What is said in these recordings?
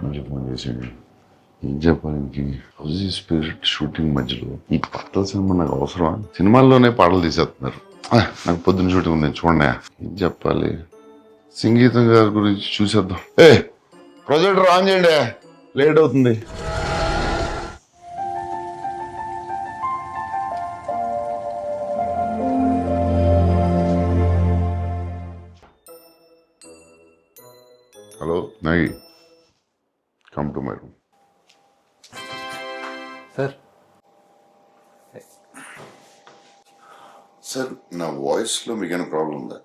మళ్ళీ ఫోన్ చేసాడు. ఏం చెప్పాలి, హౌజీ స్పిరిట్ షూటింగ్ మధ్యలో ఈ పాటల సినిమా నాకు అవసరమా? సినిమాల్లోనే పాటలు తీసేస్తున్నారు. నాకు పొద్దున్న షూటింగ్ ఉంది చూడండి. ఏం చెప్పాలి, సంగీతం గారి గురించి చూసేద్దాం. ప్రొజెక్టర్ ఆన్ చేయండి, లేట్ అవుతుంది. Hello Nagi, come to my room. Sir sir, నా వాయిస్ లో మీకైనా ప్రాబ్లం ఉందా?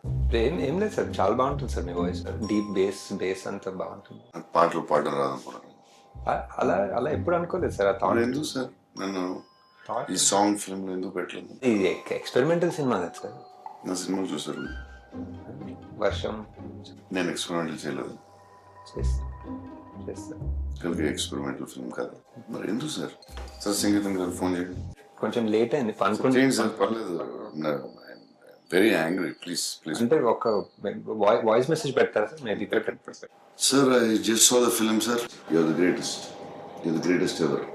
ఏం లేదు సార్, చాలా బాగుంటుంది సార్ మీ వాయిస్. డీప్ బేస్ అంతా బాగుంటుంది. నాకు పాటలు పాడడం రాదనుకున్నాను. అలా అలా ఎప్పుడు అనుకోలేదు సార్. ఎందుకు సార్ నన్ను ఈ సాంగ్ ఫిల్మ్ ఎందుకు పెట్టలేదు? ఇది ఎక్స్పెరిమెంటల్ సినిమా కదా సార్. నా సినిమాలు చూసారు? వర్షం నేను ఎక్స్పెరిమెంటల్ చేయలేదు. కలిగి ఎక్స్పెరిమెంటల్ ఫిల్మ్ కాదు. మరి ఎందుకు సార్? సార్ సంగీతం గారు ఫోన్ చేయండి. కొంచెం లేట్ అయింది చేయండి సార్, పర్లేదు. Very angry, please please. అంటే ఒక వాయిస్ మెసేజ్ పెడతారా sir? Maybe sir, I just saw the film sir. You're the greatest, you're the greatest ever.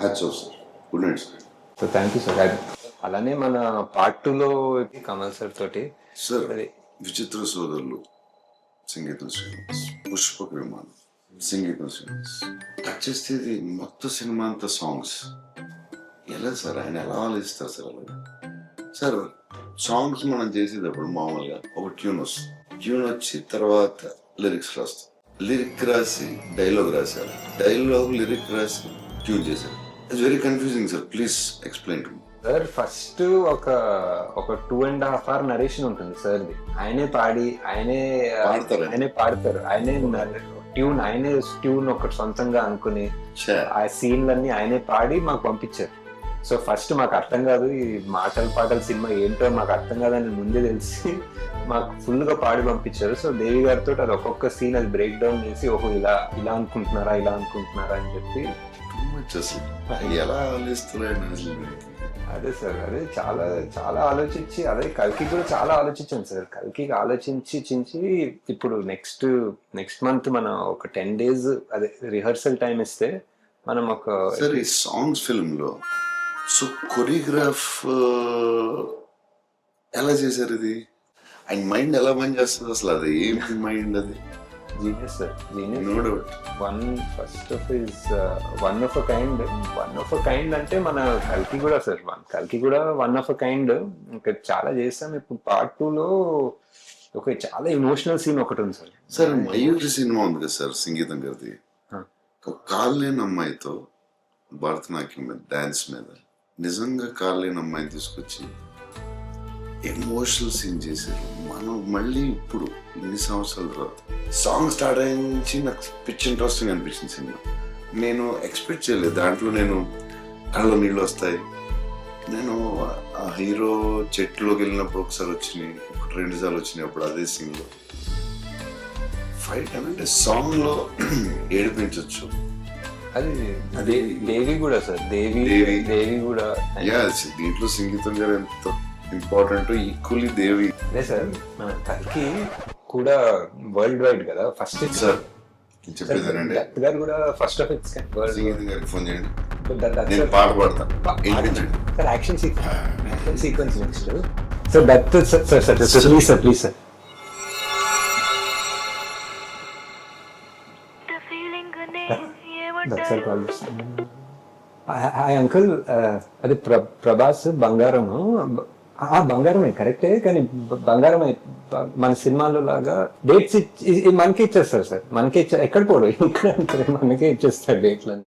Hats off sir. Good night sir. So thank you sir. అలానే మన part 2లో Kamal sir తోటి sir విచిత్ర సోదరులు, సంగీతం శ్రీనివాస్, పుష్పక విమానం, సంగీతం శ్రీనివాస్. కట్ చేస్తే ఇది మొత్తం సినిమా అంతా సాంగ్స్. ఎలా సార్, ఆయన ఎలా ఆలోచిస్తారు సార్? అలాగే సార్, సాంగ్స్ మనం చేసేటప్పుడు మామూలుగా ఒక ట్యూన్ వస్తుంది. ట్యూన్ వచ్చి తర్వాత లిరిక్స్ రాస్తాం. లిరిక్ రాసి డైలాగ్ రాశారు, డైలాగ్ లిరిక్ రాసి ట్యూన్ చేశారు. It's very confusing sir. Please explain to me. Sir first ఒక 2.5 hour నరేషన్ ఉంటుంది సార్. ఆయనే పాడి ఆయనే పాడతారు. ఆయనే ట్యూన్ ఒకటి సొంతంగా అనుకుని ఆ సీన్లన్నీ ఆయనే పాడి మాకు పంపించారు. సో ఫస్ట్ మాకు అర్థం కాదు, ఈ పాటల సినిమా ఏంటో మాకు అర్థం కాదని ముందే తెలిసి మాకు ఫుల్ గా పాడి పంపించారు. సో దేవి గారితో అది ఒక్కొక్క సీన్ అది బ్రేక్ డౌన్ చేసి ఓహో ఇలా అనుకుంటున్నారా అని చెప్పి ఎలా ఆలోచిస్తున్నాడు. అదే సార్, అదే చాలా చాలా ఆలోచించి, అదే కల్కి కూడా చాలా ఆలోచించాను సార్. కల్కి ఆలోచించి ఇప్పుడు నెక్స్ట్ మంత్ మనం ఒక 10 days అదే రిహర్సల్ టైం ఇస్తే మనం ఒక సార్ ఈ సాంగ్స్ ఫిల్మ్ లో సో కొరియోగ్రాఫ్ ఎలా చేశారు? ఇది ఆయన మైండ్ ఎలా పని చేస్తుంది అసలు? అది ఏంటి మైండ్? అది genius sir, genius. No doubt. One of a kind అంటే మన కల్కి కూడా సార్. కల్కి కూడా వన్ ఆఫ్ అ కైండ్. ఇంకా చాలా చేస్తాం. ఇప్పుడు పార్ట్ 2లో ఒక చాలా ఎమోషనల్ సీన్ ఒకటి ఉంది సార్. సార్ మయూరి సినిమా ఉంది కదా సార్, సంగీతం గారిది. ఒక కాలు లేని అమ్మాయితో భరతనాట్యం మీద, డాన్స్ మీద, నిజంగా కాలు లేని అమ్మాయిని తీసుకొచ్చి ఎమోషనల్ సీన్ చేశారు. మనం మళ్ళీ ఇప్పుడు ఇన్ని సంవత్సరాల తర్వాత సాంగ్ స్టార్ట్ అయించి నాకు పిచ్ ఇంట్రెస్టింగ్ అనిపించింది సినిమా. నేను ఎక్స్పెక్ట్ చేయలేదు దాంట్లో నేను కళ్ళలో నీళ్ళు వస్తాయి. నేను ఆ హీరో చెట్టులోకి వెళ్ళినప్పుడు ఒకసారి వచ్చినాయి, 2 సార్లు వచ్చినాయి. అప్పుడు అదే సీన్లో ఫైట్ అంటే సాంగ్ లో ఏడిపించవచ్చు. అది దేవి కూడా సార్, దేవి కూడా. దీంట్లో సంగీతం గారు ఎంత ఇంపార్టెంట్, ఈక్వల్లీ దేవి. అదే సార్, మన కల్కి కూడా వరల్డ్ వైడ్ కదా ఫస్ట్ సార్. చెప్పేదానండి గారు కూడా ఫస్ట్ ఆఫ్ ఇట్స్ సంగీతం గారికి ఫోన్ చేయండి, నేను పాట పాడతాను. Sir action sequence next sir. That sir please sir. Hi uncle, అది ప్రభాస్ బంగారము. బంగారమే కరెక్టే, కానీ బంగారమే మన సినిమాలో లాగా డేట్స్ మనకే ఇచ్చేస్తారు సార్. ఎక్కడ పోడు ఇక్కడ మనకే ఇచ్చేస్తారు డేట్లని.